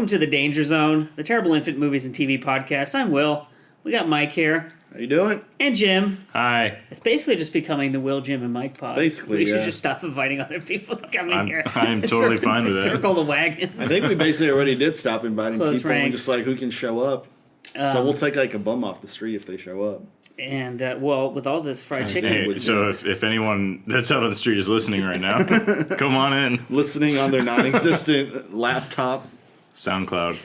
Welcome to the Danger Zone, the Terrible Infant Movies and TV podcast. I'm Will. We got Mike here. How you doing? And Jim. Hi. It's basically just becoming the Will, Jim, and Mike pod. Basically, we should just stop inviting other people to come in here. I'm totally fine with that. Circle the wagons. I think we basically already did stop inviting Close people. ranks. And just like who can show up. So we'll take like a bum off the street if they show up. And, well, with all this fried chicken... Hey, so if anyone that's out on the street is listening right now, come on in. Listening on their non-existent laptop. SoundCloud.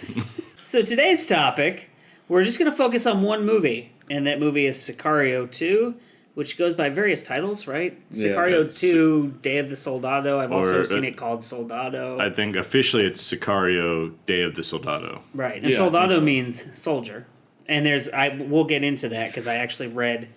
So today's topic, we're just going to focus on one movie. And that movie is Sicario 2, which goes by various titles, right? Yeah, Sicario 2, Day of the Soldado. I've also seen it called Soldado. I think officially it's Sicario, Day of the Soldado. Right, and Yeah, Soldado so. means soldier. And we'll get into that because I actually read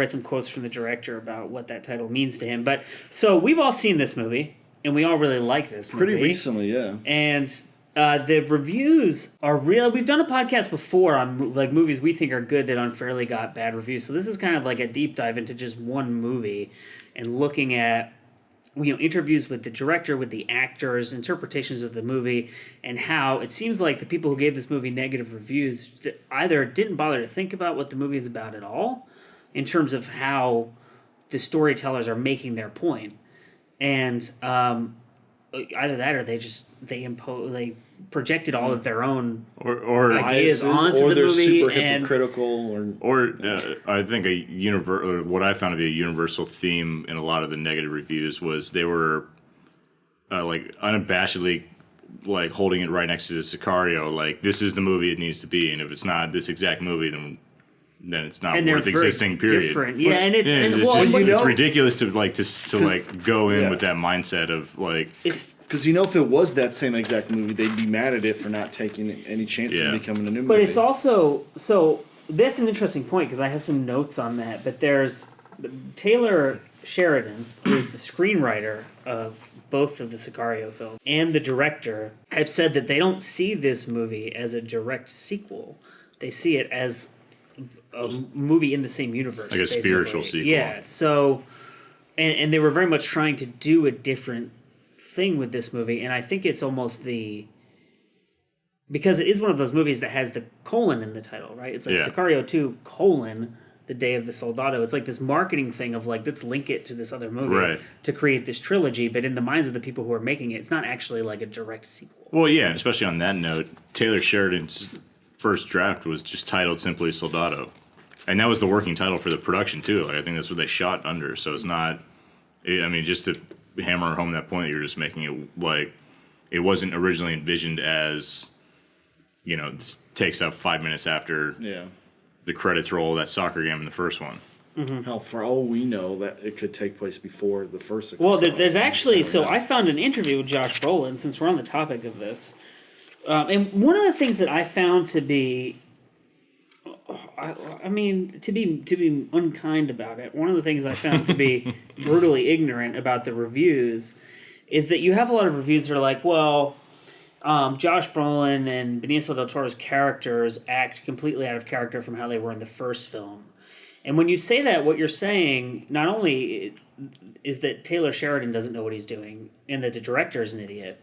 some quotes from the director about what that title means to him. But so we've all seen this movie, and we all really like this movie. Pretty recently, yeah. And the reviews are real. We've done a podcast before on like movies we think are good that unfairly got bad reviews. So this is kind of like a deep dive into just one movie and looking at interviews with the director, with the actors, interpretations of the movie, and how it seems like the people who gave this movie negative reviews either didn't bother to think about what the movie is about at all in terms of how the storytellers are making their point. And either that or they projected all of their own or ideas biases, onto or the they're movie. super And hypocritical. I think what I found to be a universal theme in a lot of the negative reviews was they were like unabashedly like holding it right next to the Sicario, like this is the movie it needs to be, and if it's not this exact movie, then it's not they're worth very existing. Period. different. Yeah, and it's it's ridiculous to go in Yeah. with that mindset of like. Because if it was that same exact movie, they'd be mad at it for not taking any chances of becoming a new movie. But it's also so that's an interesting point because I have some notes on that. But there's Taylor Sheridan, who is the screenwriter of both of the Sicario films, and the director have said that they don't see this movie as a direct sequel. They see it as a movie in the same universe, like a basically. spiritual sequel. Yeah. So, and they were very much trying to do a different thing with this movie, and I think it's almost because it is one of those movies that has the colon in the title, right? It's like Sicario 2 : The Day of the Soldado. It's like this marketing thing of like, let's link it to this other movie to create this trilogy, but in the minds of the people who are making it, it's not actually like a direct sequel. Well, yeah, and especially on that note, Taylor Sheridan's first draft was just titled simply Soldado. And that was the working title for the production, too. Like, I think that's what they shot under, so it's not... just to hammer home that point, you're just making it like... It wasn't originally envisioned as, this takes up 5 minutes after the credits roll that soccer game in the first one. Mm-hmm. Hell, for all we know, that it could take place before the first... Well, there's actually... So I found an interview with Josh Brolin, since we're on the topic of this. And one of the things that I found to be... to be unkind about it, one of the things I found to be brutally ignorant about the reviews is that you have a lot of reviews that are like, well, Josh Brolin and Benicio del Toro's characters act completely out of character from how they were in the first film. And when you say that, what you're saying not only is that Taylor Sheridan doesn't know what he's doing and that the director is an idiot,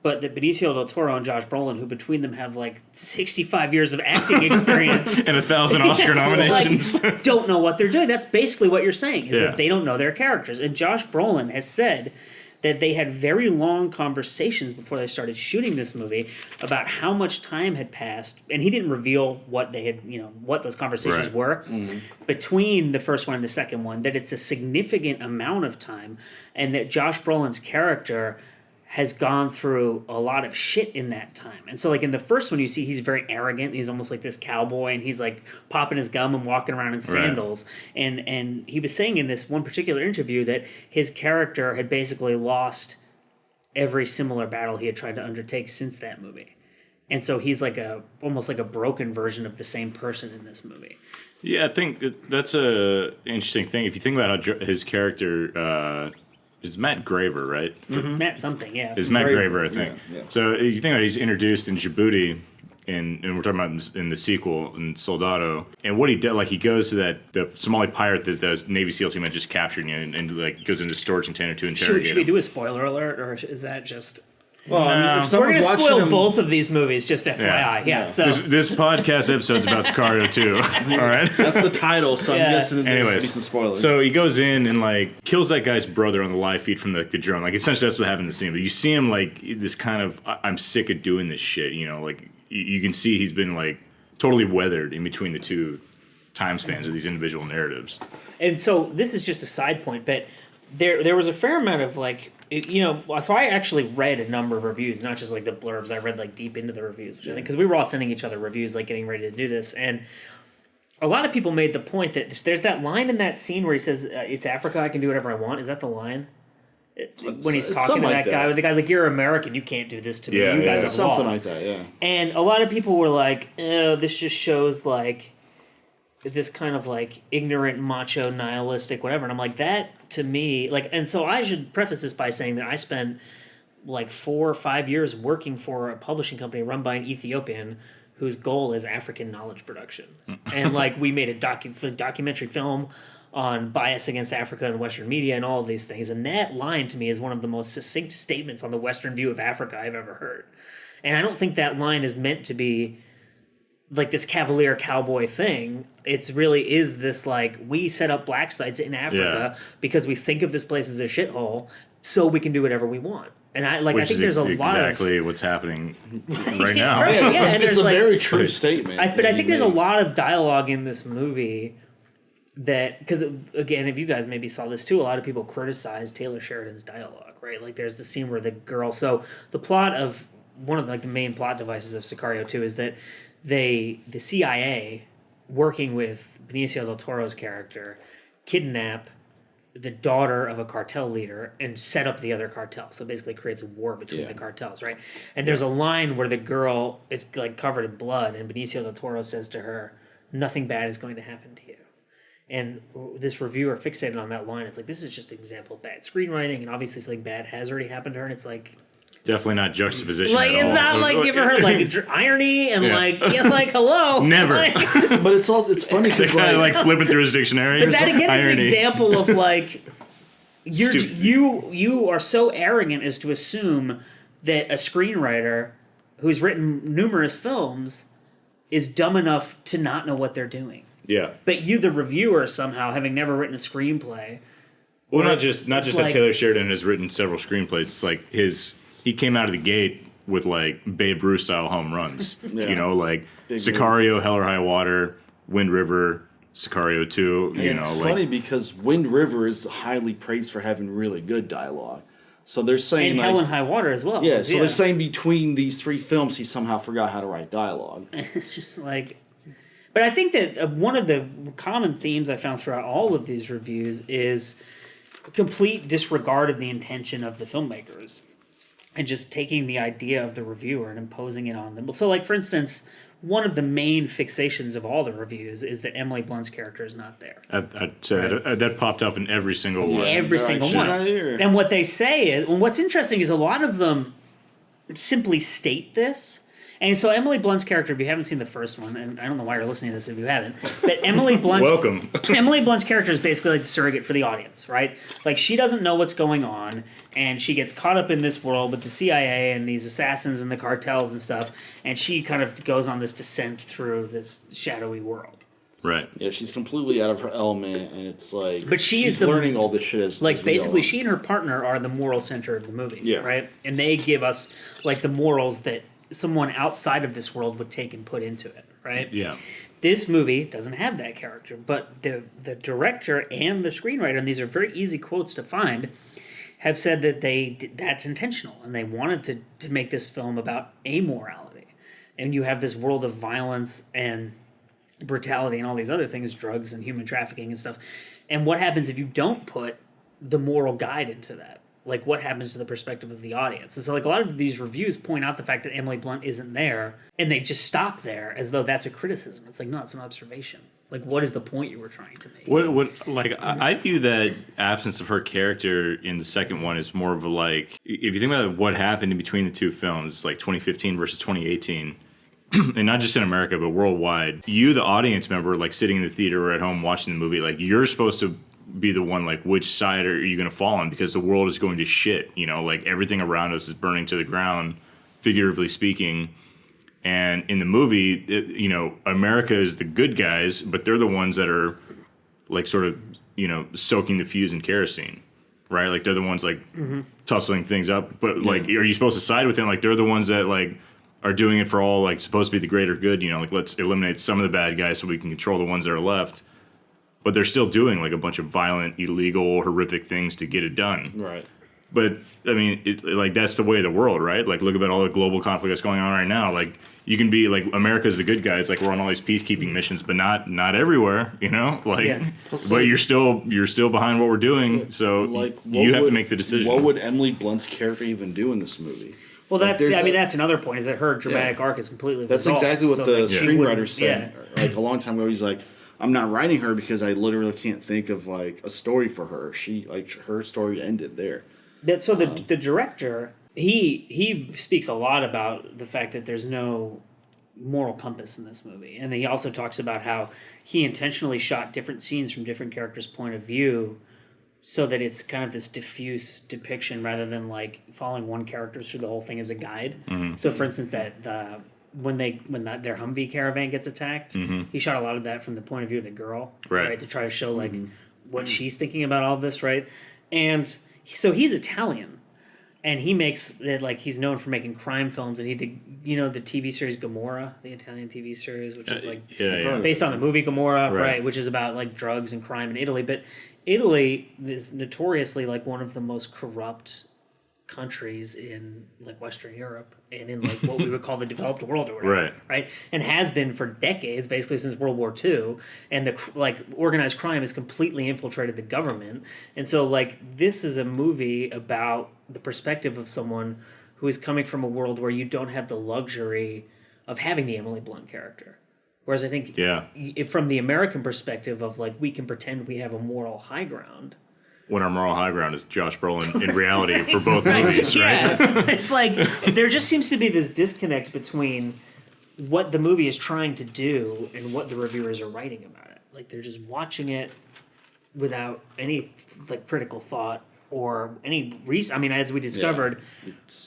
but that Benicio del Toro and Josh Brolin, who between them have like 65 years of acting experience and 1,000 Oscar nominations, don't know what they're doing. That's basically what you're saying, is that they don't know their characters. And Josh Brolin has said that they had very long conversations before they started shooting this movie about how much time had passed, and he didn't reveal what they had, what those conversations were between the first one and the second one, that it's a significant amount of time, and that Josh Brolin's character has gone through a lot of shit in that time. And so, like, in the first one, you see he's very arrogant. He's almost like this cowboy, and he's, like, popping his gum and walking around in sandals. Right. And he was saying in this one particular interview that his character had basically lost every similar battle he had tried to undertake since that movie. And so he's like almost like a broken version of the same person in this movie. Yeah, I think that's a interesting thing. If you think about how his character... it's Matt Graver, right? Mm-hmm. It's Matt something, yeah. It's Matt Graver, I think. Yeah. So you think about he's introduced in Djibouti, and we're talking about in the sequel, in Soldado, and what he did, like he goes to the Somali pirate that the Navy SEAL team had just captured, and like goes into a storage container to interrogate Should we do a spoiler alert, or is that just... Well, I mean, if We're someone's going to watching spoil them, both of these movies, just FYI. Yeah, so This podcast episode's about Sicario too. All right. that's the title, so Yeah. I'm guessing there's Anyways, gonna be some spoilers. so he goes in and like kills that guy's brother on the live feed from the drone. Like essentially that's what happened in the scene. But you see him like this kind of I'm sick of doing this shit. You know, like you can see he's been like totally weathered in between the two time spans of these individual narratives. And so this is just a side point, but there was a fair amount of like, so I actually read a number of reviews, not just like the blurbs. I read like deep into the reviews, which I think because we were all sending each other reviews, like getting ready to do this, and a lot of people made the point that there's that line in that scene where he says, "It's Africa, I can do whatever I want." Is that the line? When he's It's talking to something that like guy, that. the guy's like, "You're American, you can't do this to me. Yeah, You guys yeah. are Something lost." like that, yeah. And a lot of people were like, "Oh, this just shows like this kind of like ignorant, macho, nihilistic, whatever." And I'm like, that to me, like, and so I should preface this by saying that I spent like 4 or 5 years working for a publishing company run by an Ethiopian whose goal is African knowledge production. And like we made a documentary film on bias against Africa and Western media and all of these things. And that line to me is one of the most succinct statements on the Western view of Africa I've ever heard. And I don't think that line is meant to be like this cavalier cowboy thing. It's really is this like, we set up black sites in Africa because we think of this place as a shithole so we can do whatever we want. And I like, Which I think is there's a lot of exactly what's happening right now. Right. Yeah, Yeah, and it's there's a like- very true statement. but I that think he there's a makes. lot of dialogue in this movie that, because again, if you guys maybe saw this too, a lot of people criticize Taylor Sheridan's dialogue, right? Like there's the scene where the girl, so the plot of one of like the main plot devices of Sicario 2 is that the CIA, working with Benicio del Toro's character, kidnap the daughter of a cartel leader and set up the other cartel. So basically creates a war between the cartels, right? And there's a line where the girl is like covered in blood and Benicio del Toro says to her, "Nothing bad is going to happen to you." And this reviewer fixated on that line. It's like, this is just an example of bad screenwriting, and obviously something bad has already happened to her, and it's like, Definitely not juxtaposition. like at it's all. not like giving her like irony and like hello. Never. Like, But it's funny The because guy like flipping through his dictionary. but that again is an Irony. example of like Stupid. you are so arrogant as to assume that a screenwriter who's written numerous films is dumb enough to not know what they're doing. Yeah. But you, the reviewer, somehow having never written a screenplay, Well, not just like- that Taylor Sheridan has written several screenplays. It's like he came out of the gate with like Babe Ruth style home runs. Yeah. You know, like Big Sicario, Hell or High Water, Wind River, Sicario 2. You And know, it's like funny because Wind River is highly praised for having really good dialogue. So they're saying and like, Hell and High Water as well. yeah, so they're saying between these three films he somehow forgot how to write dialogue. It's just like, but I think that one of the common themes I found throughout all of these reviews is a complete disregard of the intention of the filmmakers and just taking the idea of the reviewer and imposing it on them. So, like, for instance, one of the main fixations of all the reviews is that Emily Blunt's character is not there. that popped up in every single one. Every They're like, single "She's one. not here." And what they say is, and what's interesting is a lot of them simply state this. And so Emily Blunt's character, if you haven't seen the first one, and I don't know why you're listening to this if you haven't, but Emily Blunt's Welcome. Emily Blunt's character is basically like the surrogate for the audience, right? Like she doesn't know what's going on, and she gets caught up in this world with the CIA and these assassins and the cartels and stuff, and she kind of goes on this descent through this shadowy world. Right. Yeah, she's completely out of her element, and it's like, But she she's is the- learning all this shit as Like as we go basically, on. she and her partner are the moral center of the movie, Yeah. right? And they give us like the morals that someone outside of this world would take and put into it, right? Yeah. This movie doesn't have that character, but the director and the screenwriter, and these are very easy quotes to find, have said that that's intentional, and they wanted to make this film about amorality. And you have this world of violence and brutality and all these other things, drugs and human trafficking and stuff. And what happens if you don't put the moral guide into that? Like, what happens to the perspective of the audience? And so, like, a lot of these reviews point out the fact that Emily Blunt isn't there, and they just stop there as though that's a criticism. It's like, no, it's an observation. Like, what is the point you were trying to make? What like I view that absence of her character in the second one is more of a like, if you think about what happened in between the two films, like 2015 versus 2018, and not just in America but worldwide, you the audience member, like sitting in the theater or at home watching the movie, like you're supposed to be the one, like, which side are you going to fall on? Because the world is going to shit, you know, like everything around us is burning to the ground, figuratively speaking. And in the movie, you know, America is the good guys, but they're the ones that are like sort of, you know, soaking the fuse in kerosene, right? Like they're the ones like tussling things up. But like, are you supposed to side with them? Like they're the ones that like are doing it for all, like, supposed to be the greater good, you know, like let's eliminate some of the bad guys so we can control the ones that are left. But they're still doing like a bunch of violent, illegal, horrific things to get it done. Right. But I mean, like that's the way of the world, right? Like look at all the global conflict that's going on right now. Like you can be like America's the good guys, like we're on all these peacekeeping missions, but not everywhere, you know. Like, Plus, but like, you're still behind what we're doing. So like, you have to make the decision. What would Emily Blunt's character even do in this movie? Well, like, that's another point, is that her dramatic arc is completely That's resolved. exactly what So, the like, she screenwriter wouldn't- said. Like a long time ago, he's like, I'm not writing her because I literally can't think of like a story for her. She like her story ended there. So the director, he speaks a lot about the fact that there's no moral compass in this movie, and he also talks about how he intentionally shot different scenes from different characters' point of view, so that it's kind of this diffuse depiction rather than like following one character through the whole thing as a guide. So, for instance, when their Humvee caravan gets attacked, he shot a lot of that from the point of view of the girl, right, to try to show like what she's thinking about all of this, right? And so he's Italian, and he makes it like he's known for making crime films, and he did, you know, the TV series Gomorrah, the Italian TV series, which is like based on the movie Gomorrah, right, which is about like drugs and crime in Italy. But Italy is notoriously like one of the most corrupt countries in like Western Europe and in like what we would call the developed world or whatever, right? And has been for decades, basically since World War II. And the like organized crime has completely infiltrated the government. And so like this is a movie about the perspective of someone who is coming from a world where you don't have the luxury of having the Emily Blunt character. Whereas I think from the American perspective of like we can pretend we have a moral high ground. When our moral high ground is Josh Brolin in reality for both movies, right? It's like there just seems to be this disconnect between what the movie is trying to do and what the reviewers are writing about it. Like they're just watching it without any like critical thought or any reason. I mean, as we discovered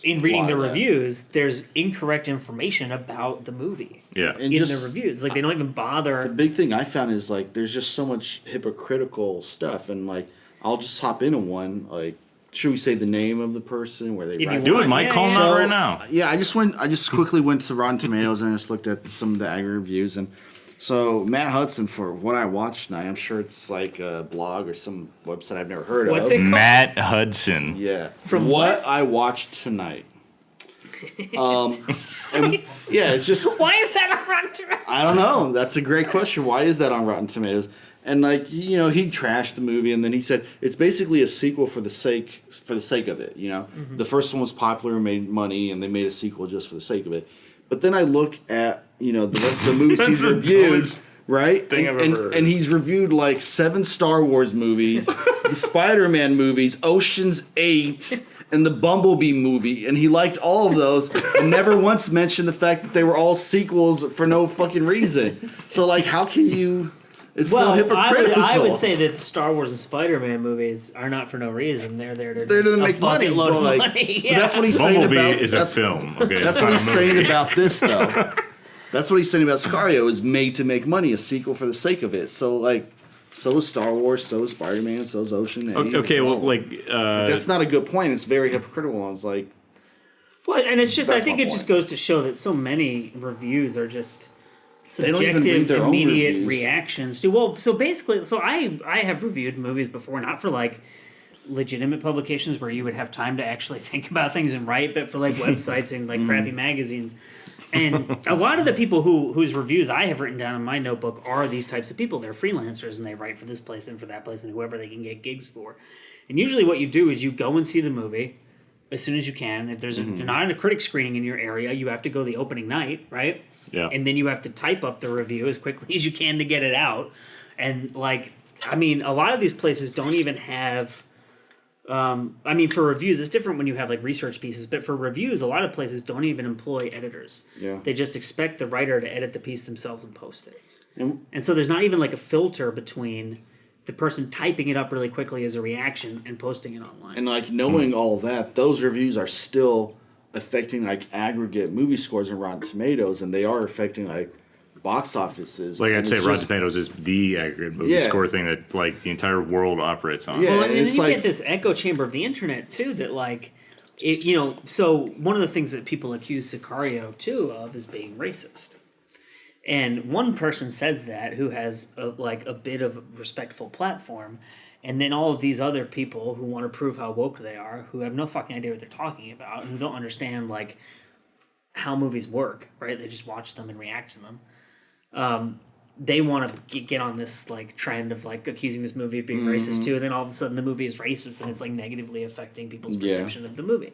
in reading the reviews, there's incorrect information about the movie. Yeah, in the reviews, like they don't even bother. The big thing I found is like there's just so much hypocritical stuff, and like I'll just hop into one. Like, should we say the name of the person where they do it, Mike? Call them out right now. Yeah, I just quickly went to Rotten Tomatoes and I just looked at some of the aggregate reviews, and so Matt Hudson, for what I watched tonight, I'm sure it's like a blog or some website I've never heard What's of. it called? Matt Hudson. Yeah, From what I watched tonight. And, yeah, it's just. Why is that on Rotten Tomatoes? I don't know. That's a great question. Why is that on Rotten Tomatoes? And like, you know, he trashed the movie, and then he said it's basically a sequel for the sake of it. You know, the first one was popular and made money, and they made a sequel just for the sake of it. But then I look at, you know, the rest of the movies he's reviewed, right? And he's reviewed like 7 Star Wars movies, the Spider-Man movies, Ocean's 8. And the Bumblebee movie, and he liked all of those, and never once mentioned the fact that they were all sequels for no fucking reason. So, like, how can you? It's so hypocritical. I would say that the Star Wars and Spider-Man movies are not for no reason. They're there to make money. Load But, of like, money. but that's what he's saying Bumblebee about. is a film. Okay, That's what he's saying about this, though. That's what he's saying about Sicario. Is made to make money, a sequel for the sake of it. So, like. So is Star Wars, so is Spider-Man, so is Ocean. Okay, well, like that's not a good point. It's very hypocritical. I was like, well, and it's just I think it just goes to show that so many reviews are just they don't even read subjective, their own immediate reviews. reactions to. Well, so basically, I have reviewed movies before, not for like legitimate publications where you would have time to actually think about things and write, but for like websites and like crappy magazines. And a lot of the people whose reviews I have written down in my notebook are these types of people. They're freelancers, and they write for this place and for that place and whoever they can get gigs for. And usually what you do is you go and see the movie as soon as you can. If there's if you're not in a critic screening in your area, you have to go the opening night, right? Yeah. And then you have to type up the review as quickly as you can to get it out. And like, I mean, a lot of these places don't even have... I mean, for reviews, it's different when you have like research pieces, but for reviews, a lot of places don't even employ editors. Yeah. They just expect the writer to edit the piece themselves and post it. And so there's not even like a filter between the person typing it up really quickly as a reaction and posting it online. And like knowing all that, those reviews are still affecting like aggregate movie scores on Rotten Tomatoes, and they are affecting like box offices. Like and I'd say, it's Rotten just- Tomatoes is the aggregate movie score thing that like the entire world operates on. Yeah. Well, and then it's you like- get this echo chamber of the internet too. That like, it, you know, so one of the things that people accuse Sicario too of is being racist. And one person says that who has a bit of a respectful platform, and then all of these other people who want to prove how woke they are, who have no fucking idea what they're talking about, and who don't understand like how movies work, right? They just watch them and react to them. They want to get on this like trend of like accusing this movie of being racist too, and then all of a sudden the movie is racist and it's like negatively affecting people's perception of the movie.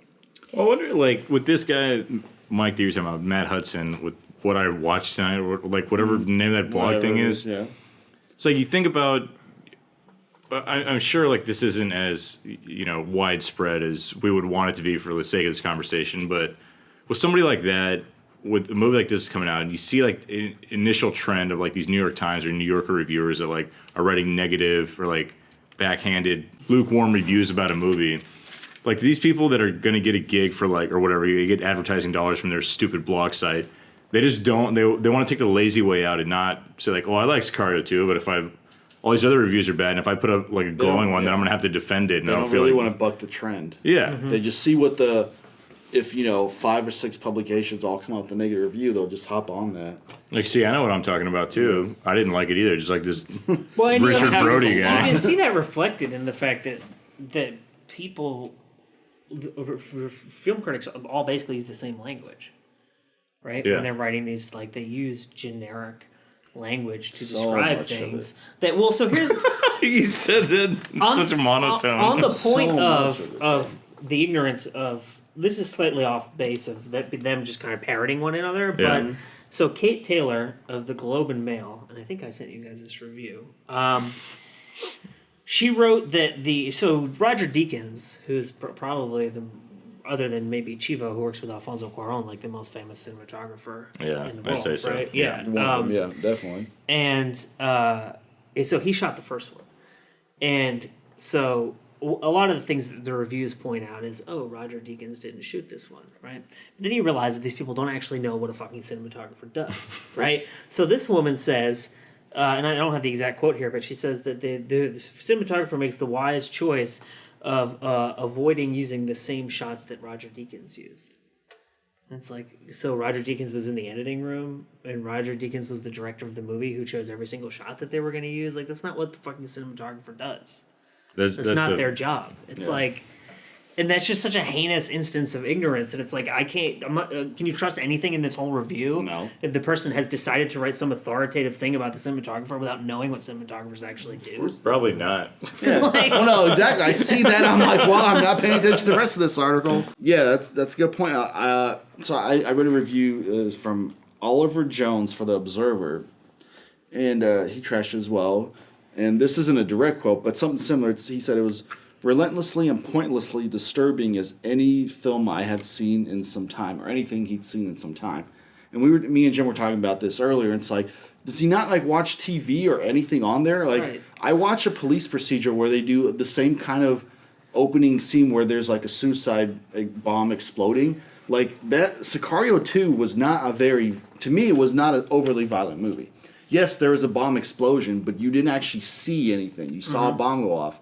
Well, I wonder, like, with this guy, Mike, that you're talking about, Matt Hudson, with what I watched tonight, or like whatever the name of that blog thing is. Yeah. So you think about, I'm sure like this isn't as, you know, widespread as we would want it to be for the sake of this conversation, but with somebody like that, with a movie like this coming out, and you see like an initial trend of like these New York Times or New Yorker reviewers that like are writing negative or like backhanded, lukewarm reviews about a movie. Like these people that are going to get a gig for like, or whatever, you get advertising dollars from their stupid blog site. They just don't, they want to take the lazy way out and not say like, oh, I like Sicario too, but if all these other reviews are bad, and if I put up like a glowing one, then I'm going to have to defend it. And They I don't don't feel really like, want to buck the trend. yeah. They just see what if 5 or 6 publications all come out with a negative review, they'll just hop on that. Like, see, I know what I'm talking about too. I didn't like it either. Just like this Well, and Richard happens Brody a lot. guy. You can see that reflected in the fact that people, film critics, all basically use the same language, right? Yeah. When they're writing these, like they use generic language to So describe much of things. it. That well, so here's You said that in such a monotone. on the So point much of it. of the ignorance of this is slightly off base of them just kind of parroting one another, but. Yeah. So Kate Taylor of the Globe and Mail, and I think I sent you guys this review. She wrote that Roger Deakins, who's probably other than maybe Chivo, who works with Alfonso Cuarón, like the most famous cinematographer Yeah, in the I'd world, say so. right? Yeah. Yeah. One of them, yeah, definitely. And so he shot the first one, and so a lot of the things that the reviews point out is, oh, Roger Deakins didn't shoot this one, right? But then you realize that these people don't actually know what a fucking cinematographer does, right? So this woman says, and I don't have the exact quote here, but she says that the cinematographer makes the wise choice of avoiding using the same shots that Roger Deakins used. And it's like, so Roger Deakins was in the editing room, and Roger Deakins was the director of the movie who chose every single shot that they were going to use. Like, that's not what the fucking cinematographer does. That's not their job. It's like, and that's just such a heinous instance of ignorance. And it's like, I'm not, can you trust anything in this whole review? No. If the person has decided to write some authoritative thing about the cinematographer without knowing what cinematographers actually do. Probably not. Yeah. Well, no, exactly. I see that. I'm like, well, I'm not paying attention to the rest of this article. Yeah, that's a good point. So I read a review from Oliver Jones for The Observer, and he trashed it as well. And this isn't a direct quote, but something similar. He said it was relentlessly and pointlessly disturbing as any film I had seen in some time, or anything he'd seen in some time. And me and Jim were talking about this earlier. And it's like, does he not like watch TV or anything on there? Like, Right. I watch a police procedure where they do the same kind of opening scene where there's like a suicide bomb exploding. Like that, Sicario 2 was not to me, it was not an overly violent movie. Yes, there was a bomb explosion, but you didn't actually see anything. You saw a bomb go off.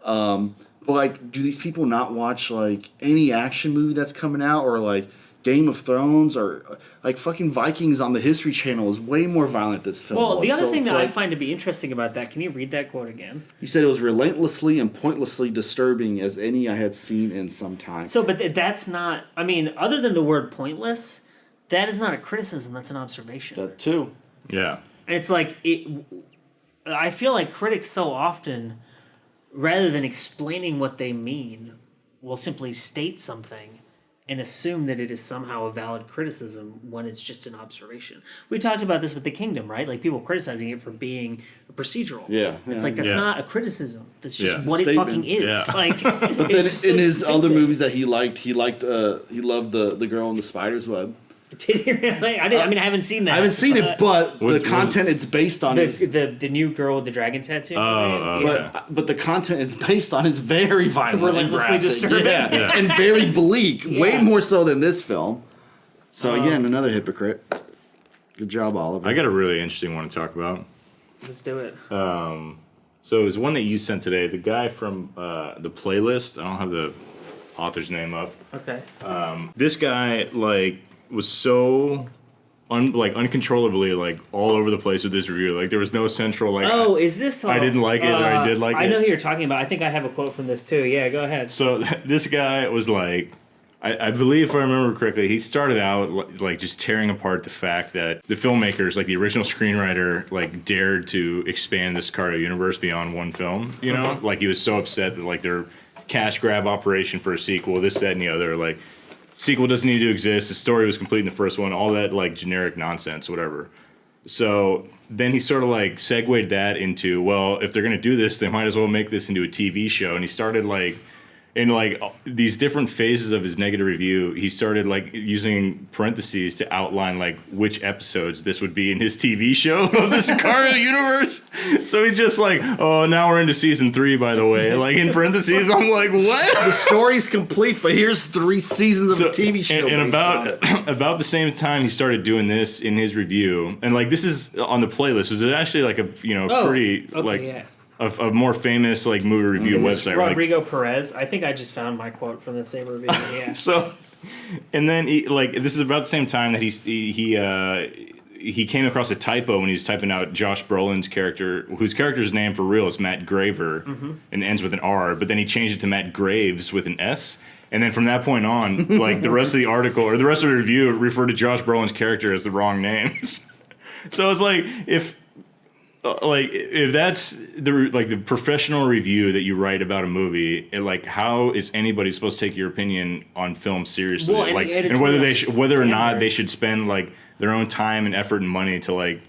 But like, do these people not watch like any action movie that's coming out, or like Game of Thrones, or like fucking Vikings on the History Channel is way more violent this film Well, was. the other So thing it's that I like, find to be interesting about that, can you read that quote again? he said it was relentlessly and pointlessly disturbing as any I had seen in some time. So, but that's not, I mean, other than the word pointless, that is not a criticism, that's an observation. That too. Yeah. And it's like, I feel like critics so often, rather than explaining what they mean, will simply state something and assume that it is somehow a valid criticism when it's just an observation. We talked about this with The Kingdom, right? Like people criticizing it for being a procedural. Yeah, It's yeah. like, that's Yeah. not a criticism. That's just Yeah. what it Statement. fucking is. Yeah. Like, But then in his other movies that he loved the girl in the Spider's Web. Did he really? I mean, I haven't seen that. I haven't seen it, but the What- content it's based on is. the new girl with the dragon tattoo. But the content it's based on is very violent, Relentlessly and graphic. disturbing. Yeah, and very bleak. Way Yeah. more so than this film. So again, another hypocrite. Good job, Oliver. I got a really interesting one to talk about. Let's do it. So it was one that you sent today. The guy from the playlist. I don't have the author's name up. Okay. This guy was so uncontrollably all over the place with this review. Like there was no central Oh, is this? I didn't like it or I did like it. I know who you're talking about. I think I have a quote from this too. Yeah, go ahead. So this guy was like, I believe if I remember correctly, he started out just tearing apart the fact that the filmmakers, like the original screenwriter, dared to expand the Sicario universe beyond one film. You know, he was so upset that their cash grab operation for a sequel, this, that, and the other, sequel doesn't need to exist. The story was complete in the first one. All that generic nonsense, whatever. So then he sort of segued that into, well, if they're gonna do this, they might as well make this into a TV show. And he started in these different phases of his negative review, he started using parentheses to outline which episodes this would be in his TV show of the Sicario universe. So he's just oh, now we're into season 3, by the way. In parentheses, I'm like, what? The story's complete, but here's 3 seasons of a TV show. And about the same time he started doing this in his review, and this is on the playlist. Was it actually pretty yeah. A more famous movie review website? Rodrigo Perez. I think I just found my quote from the same review. Yeah. So, and then this is about the same time that he came across a typo when he was typing out Josh Brolin's character, whose character's name for real is Matt Graver, and ends with an R. But then he changed it to Matt Graves with an S. And then from that point on, the rest of the article or the rest of the review referred to Josh Brolin's character as the wrong names. So it's if that's the professional review that you write about a movie, how is anybody supposed to take your opinion on film seriously? Well, and whether or not they should spend their own time and effort and money to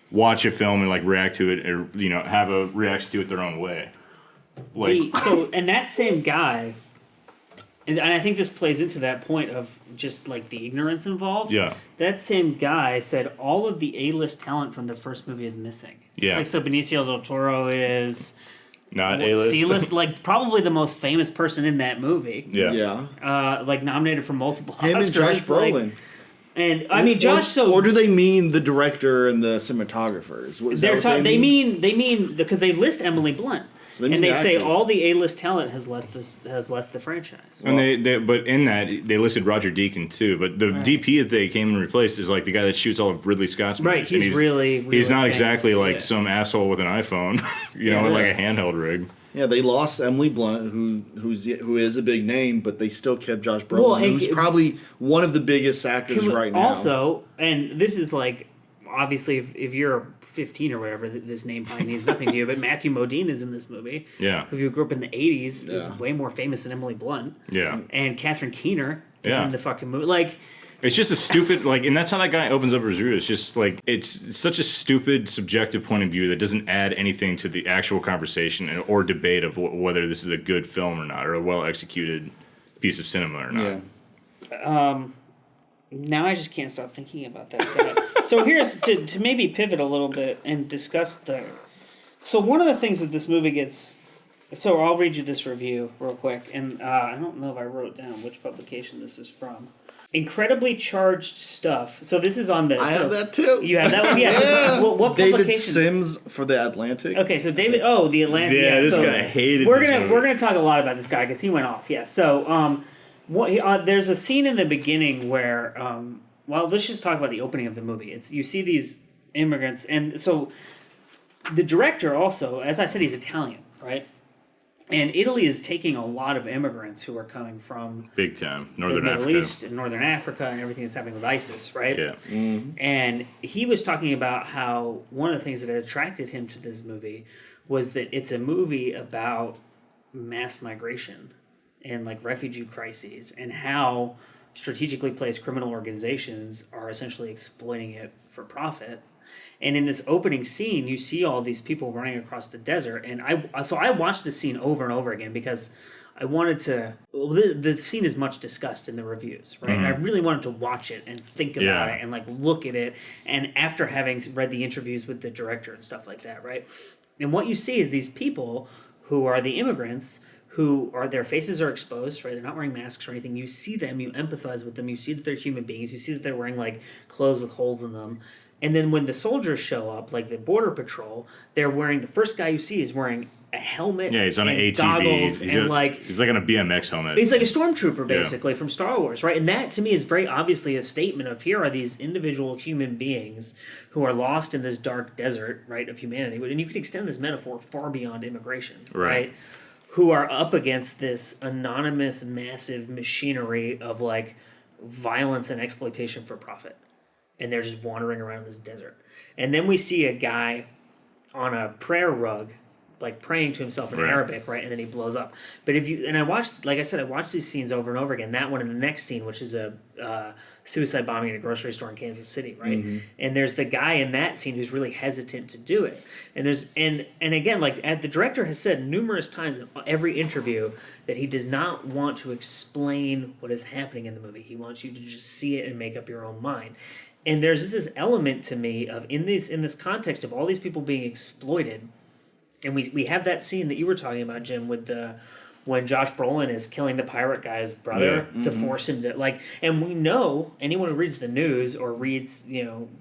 watch a film and react to it, or have a reaction to it their own way. And that same guy, and I think this plays into that point of just the ignorance involved. Yeah. That same guy said all of the A-list talent from the first movie is missing. Yeah. It's so Benicio del Toro is not A-list. C-list, probably the most famous person in that movie. Yeah. Yeah. Nominated for multiple Oscars. Him and Josh Brolin. And I mean, Josh. Or do they mean the director and the cinematographers? They mean because they list Emily Blunt. So and they say actors. all the A-list talent has left the franchise. And but in that they listed Roger Deakins too. But the DP that they came and replaced is the guy that shoots all of Ridley Scott's movies. Right, he's really he's not famous, exactly some asshole with an iPhone, with a handheld rig. Yeah, they lost Emily Blunt, who is a big name, but they still kept Josh Brolin, who's probably one of the biggest actors right now. Also, and this is obviously if you're 15 or whatever, this name probably means nothing to you, but Matthew Modine is in this movie. Yeah. Who grew up in the 80s, is way more famous than Emily Blunt. Yeah. And Catherine Keener is in the fucking movie. It's just a stupid, and that's how that guy opens up his review. It's just, it's such a stupid, subjective point of view that doesn't add anything to the actual conversation or debate of whether this is a good film or not, or a well-executed piece of cinema or not. Yeah. Now I just can't stop thinking about that guy. So here's, to maybe pivot a little bit and discuss So one of the things that this movie gets... So I'll read you this review real quick, and I don't know if I wrote down which publication this is from. Incredibly charged stuff. So this is on the... I have that too. You have that one? Yeah. So what David publication? Sims for The Atlantic. Okay, so David... Oh, The Atlantic. Yeah, this guy hated we're this gonna movie. We're going to talk a lot about this guy because he went off. Yeah, so there's a scene in the beginning where... well, let's just talk about the opening of the movie. You see these immigrants, and so the director also, as I said, he's Italian, right? And Italy is taking a lot of immigrants who are coming from Big time. the Northern Middle Africa. East and Northern Africa and everything that's happening with ISIS, right? Yeah. Mm-hmm. And he was talking about how one of the things that attracted him to this movie was that it's a movie about mass migration and refugee crises and how strategically placed criminal organizations are essentially exploiting it for profit. And in this opening scene, you see all these people running across the desert. And I watched this scene over and over again because I wanted to. Well, the scene is much discussed in the reviews, right? And I really wanted to watch it and think about it and like look at it. And after having read the interviews with the director and stuff like that, right? And what you see is these people who are the immigrants who are, their faces are exposed, right? They're not wearing masks or anything. You see them, you empathize with them, you see that they're human beings, you see that they're wearing like clothes with holes in them. And then when the soldiers show up, like the border patrol, they're wearing, the first guy you see is wearing a helmet. Yeah, he's on an and ATV. goggles He's and he's like on a BMX helmet. He's like a stormtrooper, basically, from Star Wars, right? And that, to me, is very obviously a statement of here are these individual human beings who are lost in this dark desert, right, of humanity. And you could extend this metaphor far beyond immigration, right? Who are up against this anonymous, massive machinery of, like, violence and exploitation for profit. And they're just wandering around this desert. And then we see a guy on a prayer rug, like praying to himself in Arabic, right? And then he blows up. But if you, and I watched, like I said, I watched these scenes over and over again. That one and the next scene, which is a suicide bombing in a grocery store in Kansas City, right? And there's the guy in that scene who's really hesitant to do it. And there's, and again, like the director has said numerous times in every interview that he does not want to explain what is happening in the movie. He wants you to just see it and make up your own mind. And there's this element to me of in this context of all these people being exploited. And we have that scene that you were talking about, Jim, with when Josh Brolin is killing the pirate guy's brother to force him to, like, and we know, anyone who reads the news or reads,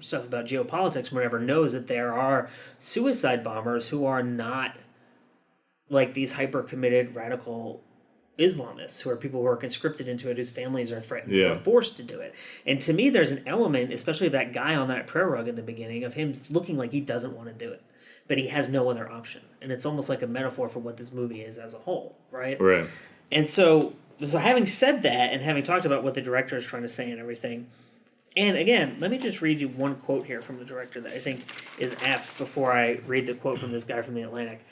stuff about geopolitics or whatever knows that there are suicide bombers who are not like these hyper-committed radical Islamists, who are people who are conscripted into it, whose families are threatened, who are forced to do it. And to me, there's an element, especially that guy on that prayer rug in the beginning, of him looking like he doesn't want to do it. But he has no other option. And it's almost like a metaphor for what this movie is as a whole, right? Right. And so having said that, and having talked about what the director is trying to say and everything, and again, let me just read you one quote here from the director that I think is apt before I read the quote from this guy from The Atlantic.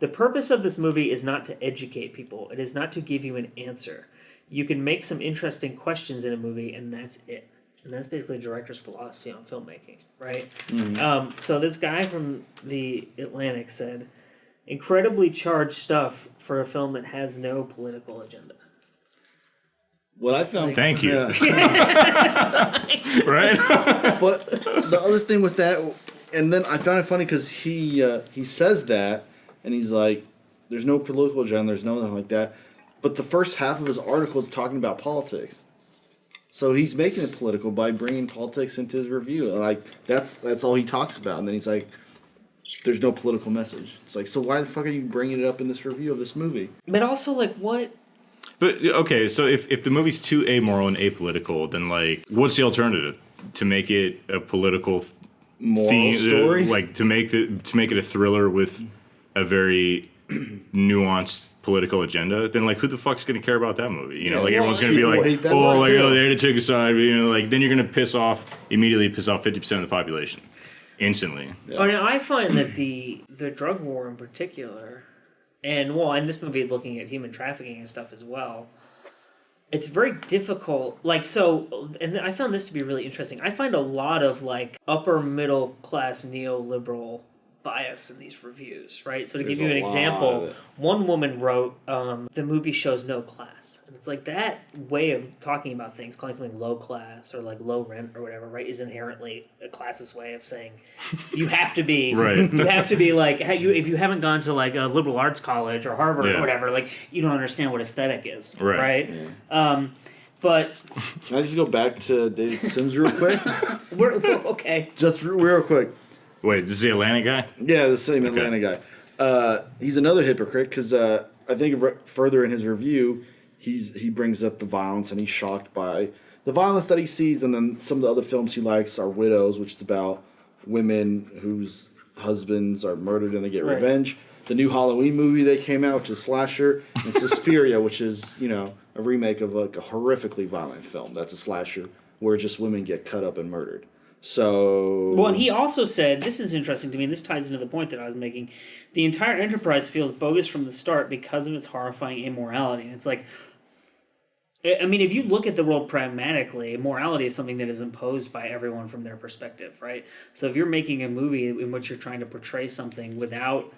"The purpose of this movie is not to educate people. It is not to give you an answer. You can make some interesting questions in a movie, and that's it." And that's basically the director's philosophy on filmmaking, right? So this guy from The Atlantic said, "Incredibly charged stuff for a film that has no political agenda." What I found... Thank you. Yeah. Right? But the other thing with that... And then I found it funny because he says that, and he's like, there's no political agenda, there's nothing like that. But the first half of his article is talking about politics. So he's making it political by bringing politics into his review. And like that's all he talks about. And then he's like, there's no political message. It's like, so why the fuck are you bringing it up in this review of this movie? But also, like, what... But, okay, so if the movie's too amoral and apolitical, then, like, what's the alternative? To make it a political Moral story? Like, to make it a thriller with a very nuanced political agenda, then, like, who the fuck's gonna care about that movie? Like, everyone's gonna be like, oh, like, oh, they had to take a side, like, then you're gonna immediately piss off 50% of the population. Instantly. Yeah. And I find that the drug war in particular, and this movie looking at human trafficking and stuff as well, it's very difficult. Like, so, and I found this to be really interesting. I find a lot of, like, upper middle class neoliberal bias in these reviews, right? So to give you an example, one woman wrote, the movie shows no class. And it's like that way of talking about things, calling something low class or like low rent or whatever, right, is inherently a classist way of saying you have to be, you have to be like, if you haven't gone to like a liberal arts college or Harvard or whatever, like you don't understand what aesthetic is, right? Yeah. But can I just go back to David Sims real quick? we're okay. Just real quick. Wait, this is the Atlanta guy? Yeah, the same Atlanta guy. He's another hypocrite because I think further in his review, he brings up the violence and he's shocked by the violence that he sees. And then some of the other films he likes are Widows, which is about women whose husbands are murdered and they get revenge. The new Halloween movie that came out, which is slasher, and Suspiria, which is a remake of like a horrifically violent film. That's a slasher where just women get cut up and murdered. So... Well, and he also said, this is interesting to me, and this ties into the point that I was making, the entire enterprise feels bogus from the start because of its horrifying immorality. And it's like, I mean, if you look at the world pragmatically, morality is something that is imposed by everyone from their perspective, right? So if you're making a movie in which you're trying to portray something without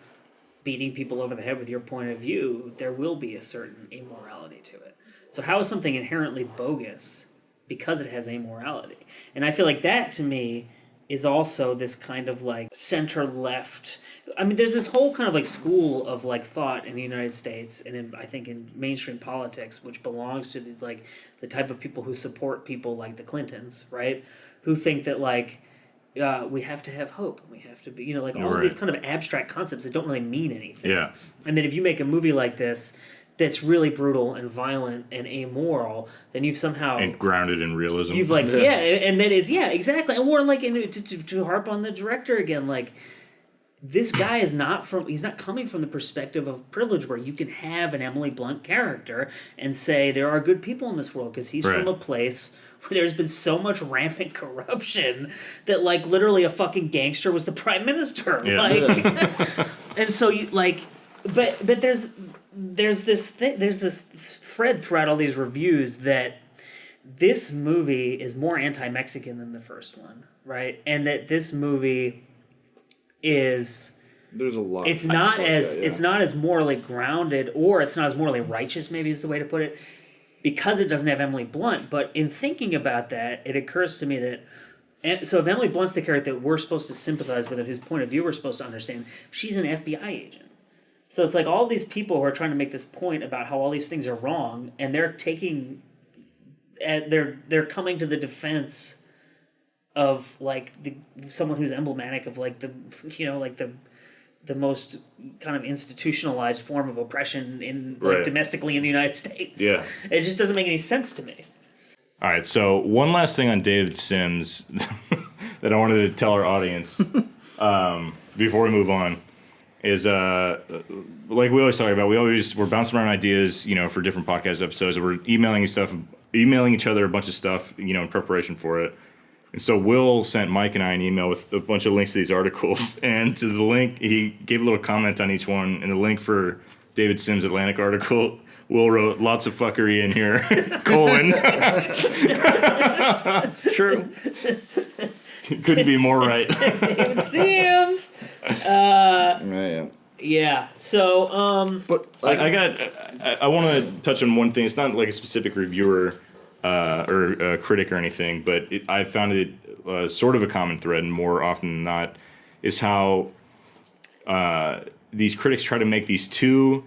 beating people over the head with your point of view, there will be a certain amorality to it. So how is something inherently bogus because it has amorality? And I feel like that, to me, is also this kind of like center left. I mean, there's this whole kind of like school of like thought in the United States and I think in mainstream politics, which belongs to these like the type of people who support people like the Clintons, right? Who think that like we have to have hope. We have to be, you know, like all of these kind of abstract concepts that don't really mean anything. Yeah. And then if you make a movie like this that's really brutal and violent and amoral, then you've somehow and grounded in realism. You've like and that is exactly. And we're like to harp on the director again, like this guy is not he's not coming from the perspective of privilege where you can have an Emily Blunt character and say there are good people in this world, because he's from a place where there's been so much rampant corruption that like literally a fucking gangster was the prime minister. Yeah. Like, and so you like, but there's this thread throughout all these reviews that this movie is more anti-Mexican than the first one, right? And that this movie is there's a lot. It's not as morally grounded, or it's not as morally righteous, maybe is the way to put it, because it doesn't have Emily Blunt. But in thinking about that, it occurs to me that so if Emily Blunt's the character that we're supposed to sympathize with, and whose point of view we're supposed to understand, she's an FBI agent. So it's like all these people who are trying to make this point about how all these things are wrong, and they're they're coming to the defense of like someone who's emblematic of like the most kind of institutionalized form of oppression in domestically in the United States. Yeah, it just doesn't make any sense to me. All right, so one last thing on David Sims that I wanted to tell our audience before we move on is like we always talk about, we're bouncing around ideas, you know, for different podcast episodes. We're emailing each other a bunch of stuff, you know, in preparation for it. And so Will sent Mike and I an email with a bunch of links to these articles, and to the link, he gave a little comment on each one, and the link for David Sims' Atlantic article, Will wrote, "Lots of fuckery in here," colon. It's true. Couldn't be more right. David Sims! Yeah, so, but I want to touch on one thing. It's not like a specific reviewer or a critic or anything, but I found it sort of a common thread, and more often than not, is how these critics try to make these two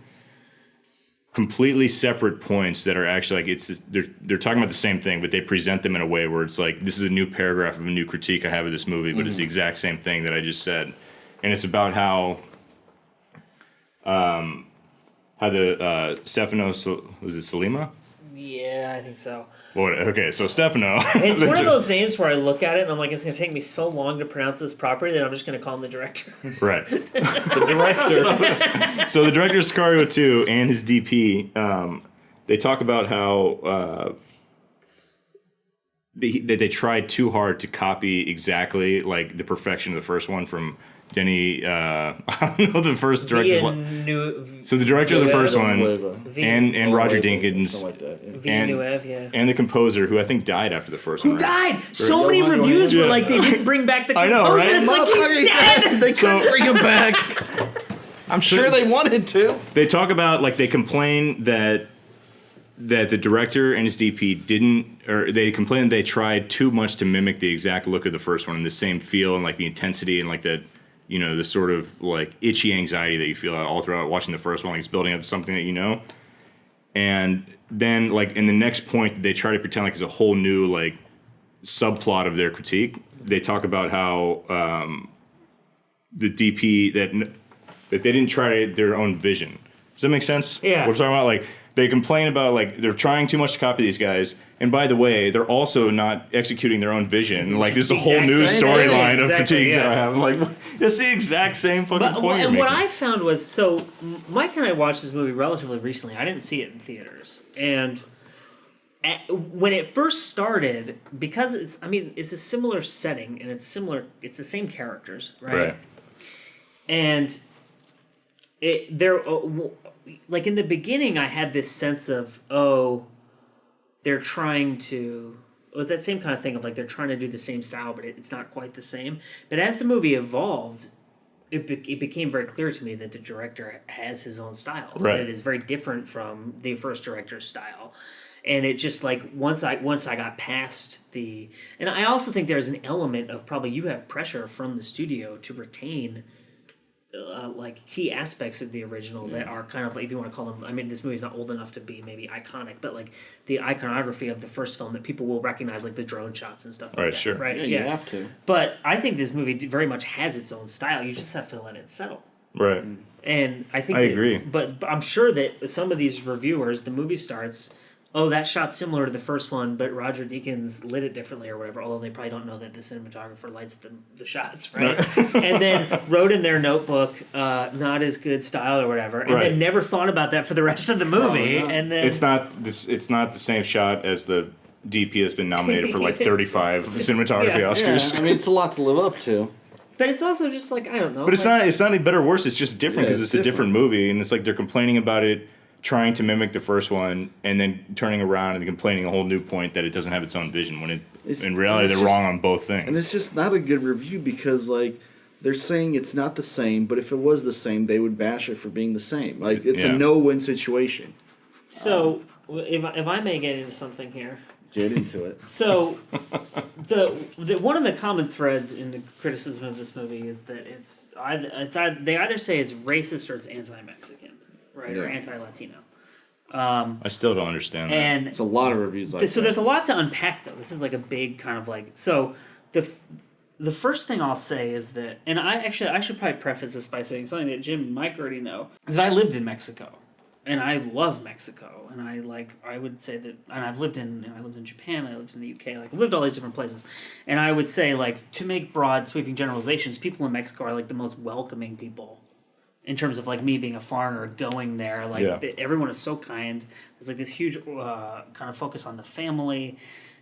completely separate points that are actually like they're talking about the same thing, but they present them in a way where it's like, this is a new paragraph of a new critique I have of this movie, but it's the exact same thing that I just said, and it's about how the Stefano, was it Salima? yeah, I think so. Okay, so Stefano. It's one of those names where I look at it and I'm like, it's going to take me so long to pronounce this properly that I'm just going to call him the director. Right. the director. So the director of Sicario 2 and his DP, they talk about how they tried too hard to copy exactly like the perfection of the first one from Denny, I don't know the first director's so the director of the first one, and Roger Dinkins, and the composer, who I think died after the first one. Who died? So many reviews were like, they didn't bring back the composer. I know, right? It's like, he's dead! They couldn't bring him back. I'm sure they wanted to. They talk about, like, they complain that the director and his DP they complained they tried too much to mimic the exact look of the first one and the same feel and like the intensity and like the, you know, the sort of like itchy anxiety that you feel all throughout watching the first one, like it's building up to something that you know. And then like in the next point, they try to pretend like it's a whole new like subplot of their critique. They talk about how the DP that they didn't try their own vision. Does that make sense? Yeah. We're talking about like they complain about like they're trying too much to copy these guys, and by the way, they're also not executing their own vision. Like this is a whole new storyline of critique that I have. I'm like, it's the exact same fucking point. And what I found was, so Mike and I watched this movie relatively recently. I didn't see it in theaters, and when it first started, because it's a similar setting and it's the same characters, right? And like in the beginning, I had this sense of, they're trying to, with that same kind of thing of like they're trying to do the same style, but it's not quite the same. But as the movie evolved, it became very clear to me that the director has his own style. Right. It is very different from the first director's style. And it just like once I got past the, and I also think there's an element of probably you have pressure from the studio to retain like key aspects of the original that are kind of like, if you want to call them, I mean, this movie's not old enough to be maybe iconic, but like the iconography of the first film that people will recognize, like the drone shots and stuff like that. Sure. Right, Yeah, you have to. But I think this movie very much has its own style. You just have to let it settle. Right. And I think I agree. But I'm sure that some of these reviewers, the movie starts, oh, that shot's similar to the first one, but Roger Deakins lit it differently or whatever, although they probably don't know that the cinematographer lights the shots, right? And then wrote in their notebook, not as good style or whatever, and then never thought about that for the rest of the movie. Oh, no. And then It's not the same shot as the DP has been nominated for like 35 cinematography Yeah. Oscars. Yeah, I mean, it's a lot to live up to. But it's also just like, I don't know. But it's not any better or worse. It's just different because it's it's a different movie, and it's like they're complaining about it, trying to mimic the first one, and then turning around and complaining a whole new point that it doesn't have its own vision. When in reality they're wrong on both things. And it's just not a good review because like they're saying it's not the same, but if it was the same, they would bash it for being the same. Like it's a no-win situation. So, if I may get into something here. Get into it. So, the one of the common threads in the criticism of this movie is that they either say it's racist or it's anti-Mexican, right, or anti-Latino. I still don't understand that. And It's a lot of reviews like so that. there's a lot to unpack though. This is like a big kind of like so the first thing I'll say is that, and I should probably preface this by saying something that Jim and Mike already know, is that I lived in Mexico. And I love Mexico, and I would say that, and I lived in Japan, I lived in the UK, like I've lived all these different places, and I would say like to make broad sweeping generalizations, people in Mexico are like the most welcoming people, in terms of like me being a foreigner going there, like everyone is so kind. There's like this huge kind of focus on the family,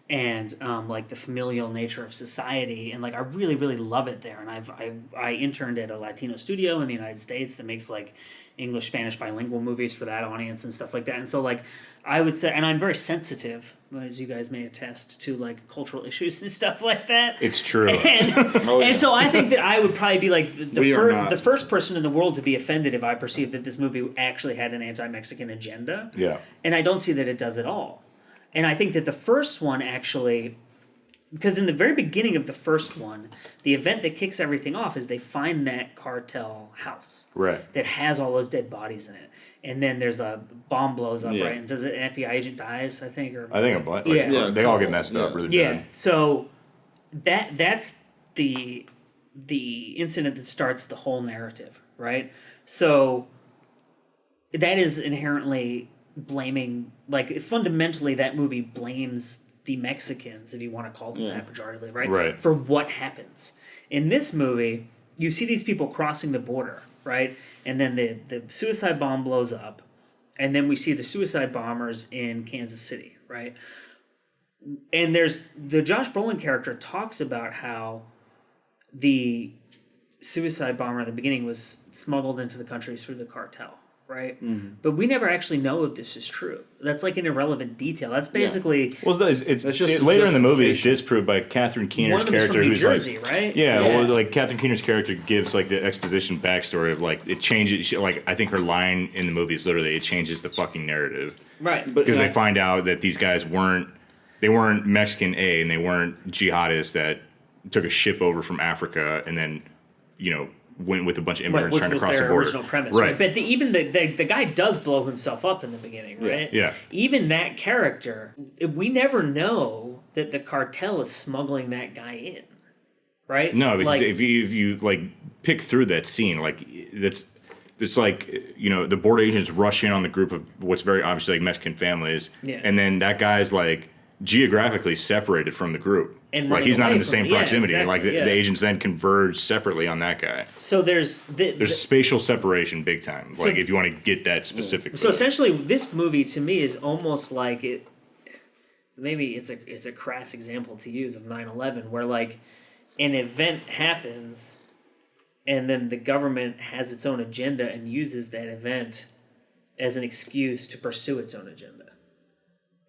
and like the familial nature of society, and like I really really love it there. And I interned at a Latino studio in the United States that makes like English, Spanish bilingual movies for that audience and stuff like that. And so like I would say, and I'm very sensitive, as you guys may attest, to like cultural issues and stuff like that. It's true. And, and so I think that I would probably be like the first person in the world to be offended if I perceived that this movie actually had an anti-Mexican agenda. Yeah. And I don't see that it does at all. And I think that the first one actually, because in the very beginning of the first one, the event that kicks everything off is they find that cartel house that has all those dead bodies in it, and then there's a bomb blows up, right? And does an FBI agent dies? I think they all get messed up really bad. So that's the incident that starts the whole narrative, right? So that is inherently blaming, like fundamentally, that movie blames the Mexicans, if you want to call them that pejoratively, right? For what happens. In this movie, you see these people crossing the border, right? And then the suicide bomb blows up, and then we see the suicide bombers in Kansas City, right? And there's the Josh Brolin character talks about how the suicide bomber in the beginning was smuggled into the country through the cartel, right? Mm-hmm. But we never actually know if this is true. That's like an irrelevant detail. That's basically... Well, it's just later in the movie, it's disproved by Catherine Keener's character, from New who's Jersey, like, right? Well, like Catherine Keener's character gives like the exposition backstory of like it changes. Like I think her line in the movie is literally it changes the fucking narrative, right? Because they find out that these guys weren't Mexican and they weren't jihadists that took a ship over from Africa and then went with a bunch of immigrants trying to cross the border. Which was their original premise, right? But even the guy does blow himself up in the beginning, right? Yeah. Even that character, we never know that the cartel is smuggling that guy in, right? No, because if you like pick through that scene, like it's like the border agents rush in on the group of what's very obviously like Mexican families, and then that guy's like geographically separated from the group. And like he's not in the same proximity. Exactly, like the agents then converge separately on that guy. So there's spatial separation big time. Like if you want to get that specific. So essentially, this movie to me is almost like it. Maybe it's a crass example to use of 9/11, where like an event happens, and then the government has its own agenda and uses that event as an excuse to pursue its own agenda.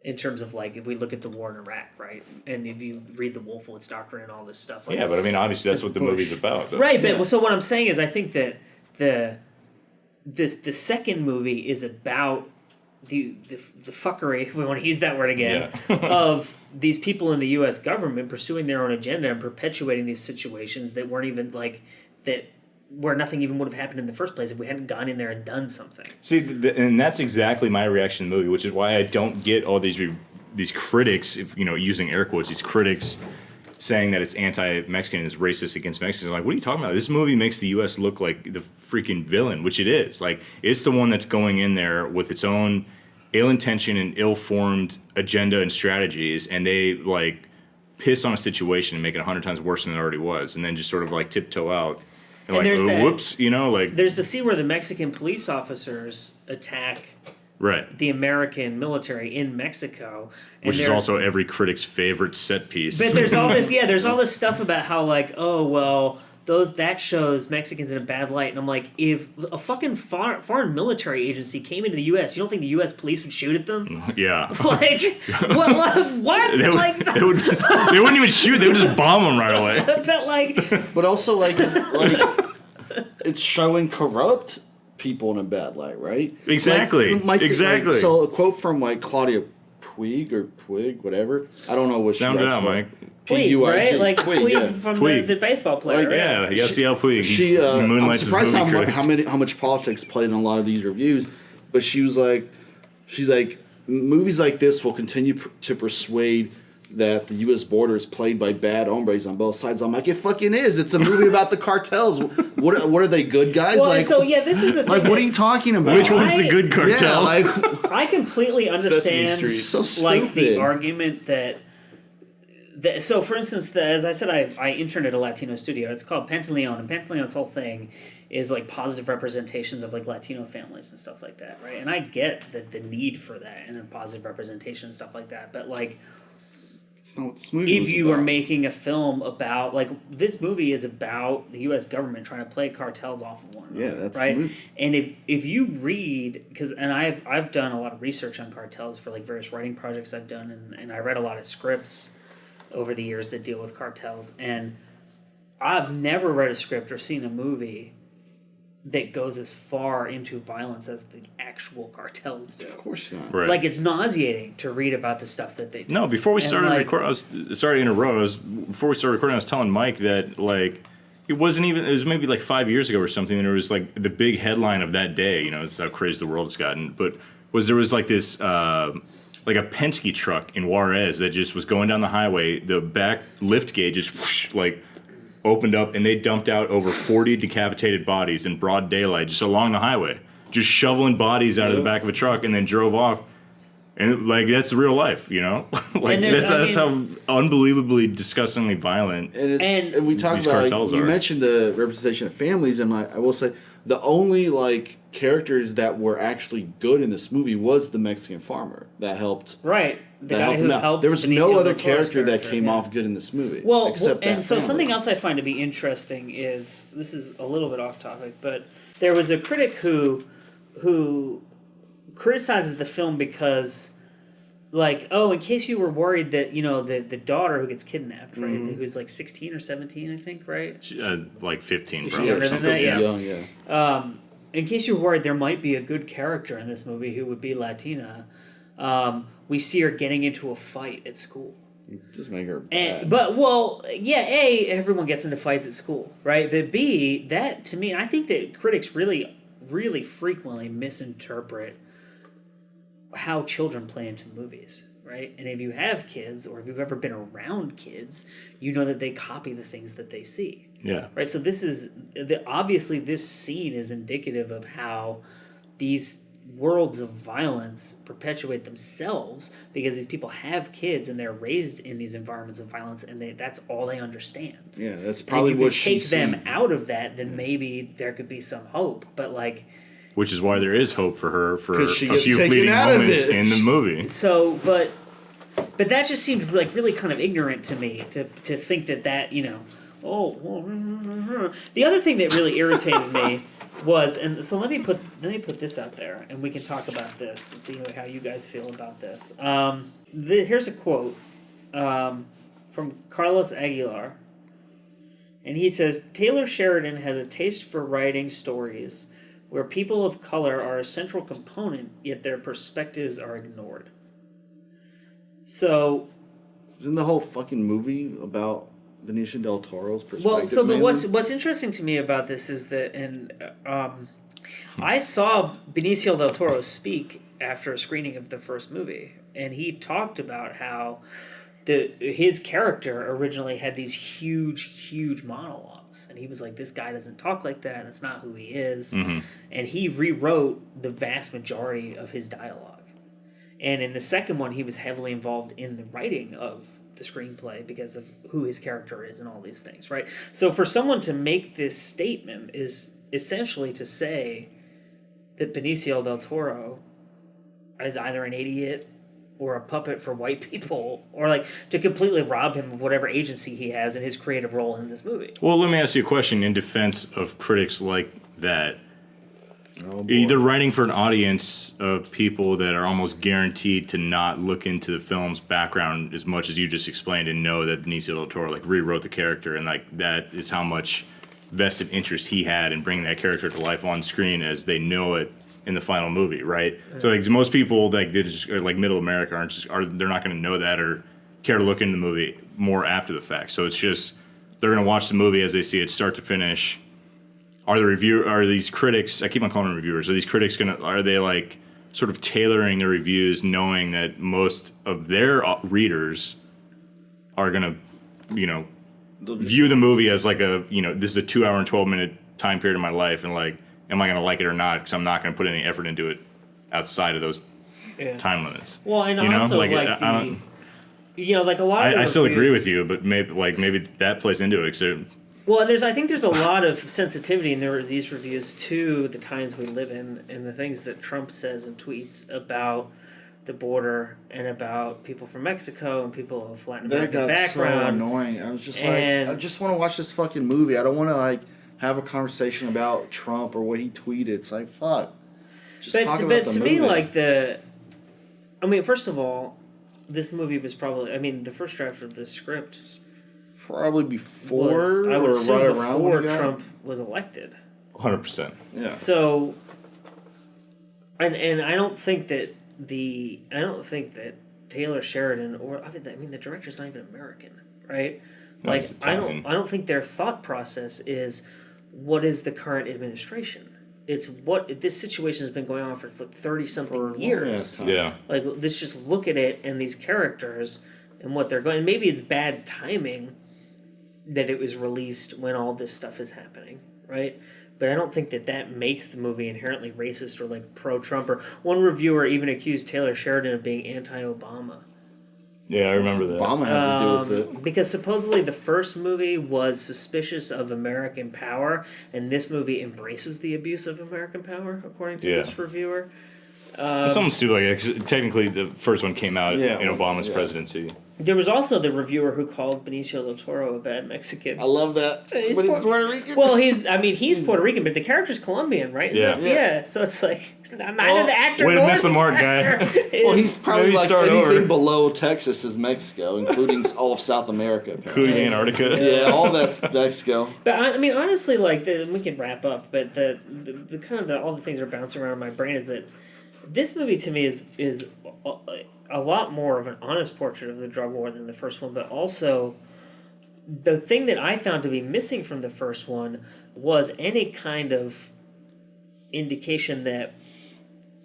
in terms of like if we look at the war in Iraq, right, and if you read the Wolfowitz Doctrine and all this stuff. Like, yeah, but I mean, obviously that's what the movie's about, though. Right, but so what I'm saying is, I think that the second movie is about the fuckery, if we want to use that word again, of these people in the U.S. government pursuing their own agenda and perpetuating these situations that weren't even like that, where nothing even would have happened in the first place if we hadn't gone in there and done something. See, and that's exactly my reaction to the movie, which is why I don't get all these critics, if, using air quotes, these critics saying that it's anti-Mexican and is racist against Mexicans. I'm like, what are you talking about? This movie makes the U.S. look like the freaking villain, which it is. Like, it's the one that's going in there with its own ill-intentioned and ill-formed agenda and strategies, and they, like, piss on a situation and make it 100 times worse than it already was, and then just sort of, like, tiptoe out. And like, whoops, like... There's the scene where the Mexican police officers attack... Right. The American military in Mexico. And which is also every critic's favorite set piece. But there's all this, there's all this stuff about how, like, oh, well, that shows Mexicans in a bad light. And I'm like, if a fucking foreign military agency came into the U.S., you don't think the U.S. police would shoot at them? Yeah. Like, what? They wouldn't even shoot. They would just bomb them right away. But, like... But also, like it's showing corrupt people in a bad light, right? Exactly. Exactly. So a quote from like Claudia Puig, whatever. I don't know what sound it out, Mike. Puig, right? Like Puig from Puig. The baseball player. Like, yeah, Yasiel Puig. I'm surprised how much politics played in a lot of these reviews, but she's like, movies like this will continue to persuade that the U.S. border is played by bad hombres on both sides. I'm like, it fucking is. It's a movie about the cartels. What are they, good guys? Well, like, so this is the thing. Like, what are you talking about? Which one's the good cartel? Yeah, I completely understand, like, the argument that. So, for instance, as I said, I interned at a Latino studio. It's called Pantaleon, and Pantaleon's whole thing is like positive representations of like Latino families and stuff like that, right? And I get the need for that and a positive representation and stuff like that, but like. It's not what this movie if you are making a film about, like, this movie is about the U.S. government trying to play cartels off of one another. Yeah, that's right. The movie. And if you read, and I've done a lot of research on cartels for like various writing projects I've done, and I read a lot of scripts over the years that deal with cartels, and I've never read a script or seen a movie that goes as far into violence as the actual cartels do. Of course not. Right. Like, it's nauseating to read about the stuff that they do. No, before we started recording, before we started recording, I was telling Mike that, like, it was maybe like 5 years ago or something, and it was like the big headline of that day, it's how crazy the world has gotten, but there was like this, like a Penske truck in Juarez that just was going down the highway, the back lift gate just, whoosh, like, opened up, and they dumped out over 40 decapitated bodies in broad daylight just along the highway, just shoveling bodies out of the back of a truck, and then drove off. And like, that's real life, like that's how unbelievably disgustingly violent and we talked about, like, you mentioned the representation of families, and like, I will say the only like characters that were actually good in this movie was the Mexican farmer that helped. Right. The guy who helps. There was no other character that came off good in this movie. Well, except and so family. something else I find to be interesting is, this is a little bit off topic, but there was a critic who criticizes the film because, like, in case you were worried that, the daughter who gets kidnapped, right, who's like 16 or 17, I think, right? Like 15, She probably. younger than that, yeah. Young, yeah. In case you're worried there might be a good character in this movie who would be Latina, we see her getting into a fight at school. Just make her bad. A, everyone gets into fights at school, right? But B, that, to me, I think that critics really, really frequently misinterpret how children play into movies, right? And if you have kids, or if you've ever been around kids, you know that they copy the things that they see. Yeah. Right, so obviously this scene is indicative of how these worlds of violence perpetuate themselves, because these people have kids and they're raised in these environments of violence, and that's all they understand. Yeah, that's probably what she's take them out of that, then maybe there could be some hope. But like, which is why there is hope for her for a she few fleeting moments in the movie. So, but that just seemed like really kind of ignorant to me to think that. The other thing that really irritated me was, and so let me put this out there, and we can talk about this and see how you guys feel about this. Here's a quote from Carlos Aguilar, and he says, Taylor Sheridan has a taste for writing stories where people of color are a central component, yet their perspectives are ignored. So, isn't the whole fucking movie about Benicio del Toro's perspective? well, so but mainly? what's interesting to me about this is that, and I saw Benicio del Toro speak after a screening of the first movie, and he talked about how his character originally had these huge monologues, and he was like, this guy doesn't talk like that, that's not who he is. And he rewrote the vast majority of his dialogue. And in the second one, he was heavily involved in the writing of the screenplay because of who his character is and all these things, right? So for someone to make this statement is essentially to say that Benicio del Toro is either an idiot or a puppet for white people, or like to completely rob him of whatever agency he has in his creative role in this movie. Well, let me ask you a question in defense of critics like that. Oh, They're writing for an audience of people that are almost guaranteed to not look into the film's background as much as you just explained and know that Benicio del Toro like rewrote the character, and like that is how much vested interest he had in bringing that character to life on screen as they know it in the final movie, right? So like most people like they just are like middle America they're not going to know that or care to look into the movie more after the fact. So it's just they're going to watch the movie as they see it start to finish. Are these critics? I keep on calling them reviewers. Are these critics are they like sort of tailoring their reviews, knowing that most of their readers are gonna, view the movie as like this is a 2 hour and 12-minute time period of my life, and like, am I gonna like it or not? Because I'm not gonna put any effort into it outside of those time limits. Well, and also like a lot of I still agree reviews- with you, but maybe that plays into it. So, well, I think there's a lot of sensitivity in these reviews to the times we live in and the things that Trump says and tweets about the border and about people from Mexico and people of Latin American background. That got so annoying. I was just And- I just want to watch this fucking movie. I don't want to like have a conversation about Trump or what he tweeted. It's like, fuck. Just talk about But the to movie. me, like first of all, this movie was probably, the first draft of the script probably before was, I would or assume, right around before when it got- Trump was elected. 100%. Yeah. So, and I don't think that Taylor Sheridan the director's not even American, right? No, Like he's I Italian. don't think their thought process is what is the current administration. It's what this situation has been going on for 30 something years. Yeah. Like let's just look at it and these characters and what they're going. And maybe it's bad timing that it was released when all this stuff is happening, right? But I don't think that makes the movie inherently racist or like pro-Trump. Or one reviewer even accused Taylor Sheridan of being anti-Obama. Yeah, I remember that. Obama had to do with it. Because supposedly the first movie was suspicious of American power, and this movie embraces the abuse of American power, according to this reviewer. Something stupid like that, 'cause technically the first one came out in Obama's presidency. There was also the reviewer who called Benicio del Toro a bad Mexican. I love that. He's But he's Puerto- Puerto Rican. Well, he's Puerto Rican, but the character's Colombian, right? Isn't Yeah. that- So it's like neither the actor Way to nor miss the mark, guy. actor is- Well, he's probably Maybe like start anything over. below Texas is Mexico, including all of South America. Including Apparently. Antarctica. Yeah, all that's Mexico. But honestly, like we can wrap up. But the kind of all the things that are bouncing around in my brain is that this movie to me is a lot more of an honest portrait of the drug war than the first one. But also, the thing that I found to be missing from the first one was any kind of indication that.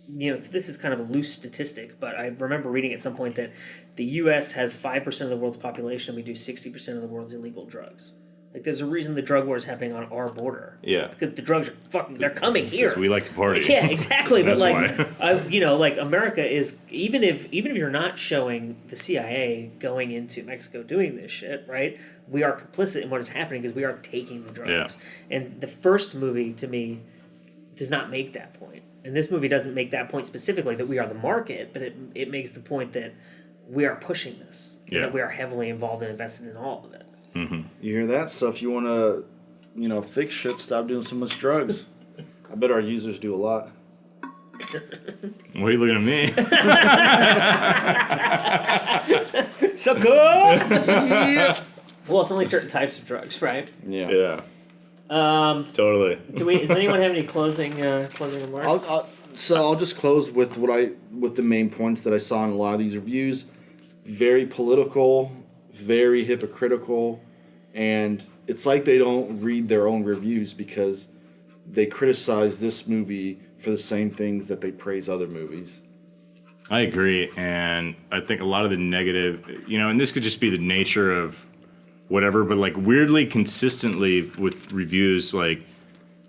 This is kind of a loose statistic, but I remember reading at some point that the U.S. has 5% of the world's population, and we do 60% of the world's illegal drugs. Like, there's a reason the drug war is happening on our border. Yeah. Because the drugs are they're coming here. We like to party. Yeah, exactly. But That's like America is, even if you're not showing the CIA going into Mexico doing this shit, right? We are complicit in what is happening because we are taking the drugs. Yeah. And the first movie, to me, does not make that point. And this movie doesn't make that point specifically that we are the market, but it makes the point that we are pushing this. Yeah. That we are heavily involved and invested in all of it. You hear that stuff? You want to, fix shit? Stop doing so much drugs. I bet our users do a lot. Why are you looking at me? So good. Yeah. Well, it's only certain types of drugs, right? Yeah. Totally. Does anyone have any closing remarks? I'll just close with the main points that I saw in a lot of these reviews. Very political, very hypocritical, and it's like they don't read their own reviews because they criticize this movie for the same things that they praise other movies. I agree, and I think a lot of the negative, and this could just be the nature of whatever, but like weirdly consistently with reviews, like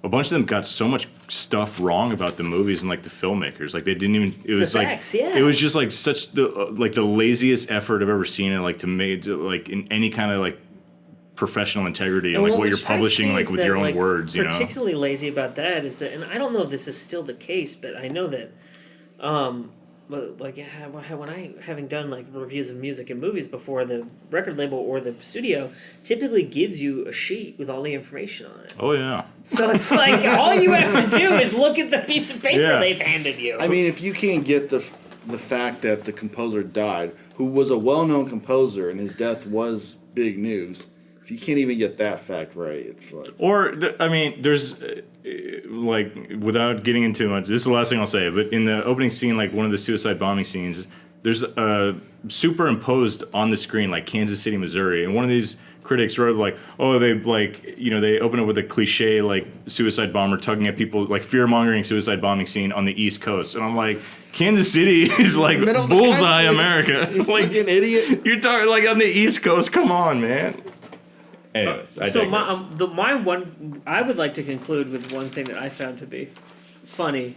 a bunch of them got so much stuff wrong about the movies and like the filmmakers, like they didn't even. It was The like facts, yeah. it was just like such the laziest effort I've ever seen in like to make like in any kind of like professional integrity and like what you're publishing like with your own words. Particularly lazy about that is that, and I don't know if this is still the case, but I know that. But like when I having done like reviews of music and movies before, the record label or the studio typically gives you a sheet with all the information on it. Oh yeah. So it's like all you have to do is look at the piece of paper they've handed you. I mean, if you can't get the fact that the composer died, who was a well-known composer and his death was big news, if you can't even get that fact right, it's like... Or, there's, like, without getting into much, this is the last thing I'll say, but in the opening scene, like, one of the suicide bombing scenes, there's superimposed on the screen, like, Kansas City, Missouri, and one of these critics wrote, like, oh, they, like, they open up with a cliche, like, suicide bomber tugging at people, like, fear-mongering suicide bombing scene on the East Coast, and I'm like... Kansas City is like bullseye America. You like fucking idiot. You're talking like on the East Coast. Come on, man. Anyways, I so digress. I would like to conclude with one thing that I found to be funny,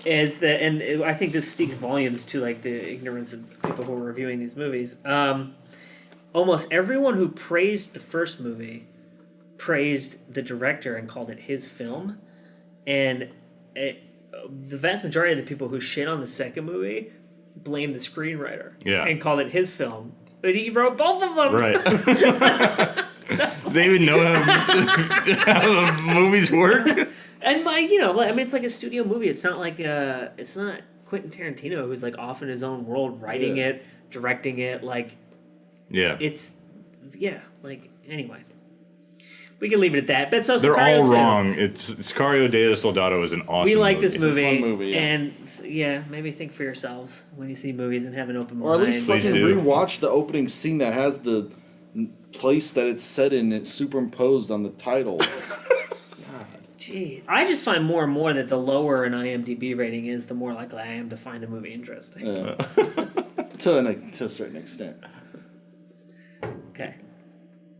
is that, and I think this speaks volumes to like the ignorance of people who are reviewing these movies. Almost everyone who praised the first movie praised the director and called it his film, and the vast majority of the people who shit on the second movie blamed the screenwriter and called it his film. But he wrote both of them. Right. They even know how the movies work. And it's like a studio movie. It's not like it's not Quentin Tarantino who's like off in his own world writing it, directing it. Like, anyway. We can leave it at that. But so they're Sicario all 2. wrong. Sicario Day of the Soldado is an awesome movie. We like this movie. It's a fun movie, And maybe think for yourselves when you see movies and have an open mind. Or at least Please fucking do. rewatch the opening scene that has the place that it's set in. It's superimposed on the title. Gee, I just find more and more that the lower an IMDb rating is, the more likely I am to find a movie interesting. To a certain extent. Okay.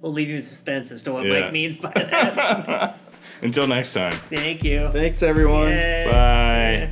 We'll leave you in suspense as to what Yeah. Mike means by that. Until next time. Thank you. Thanks, everyone. Yay. Bye.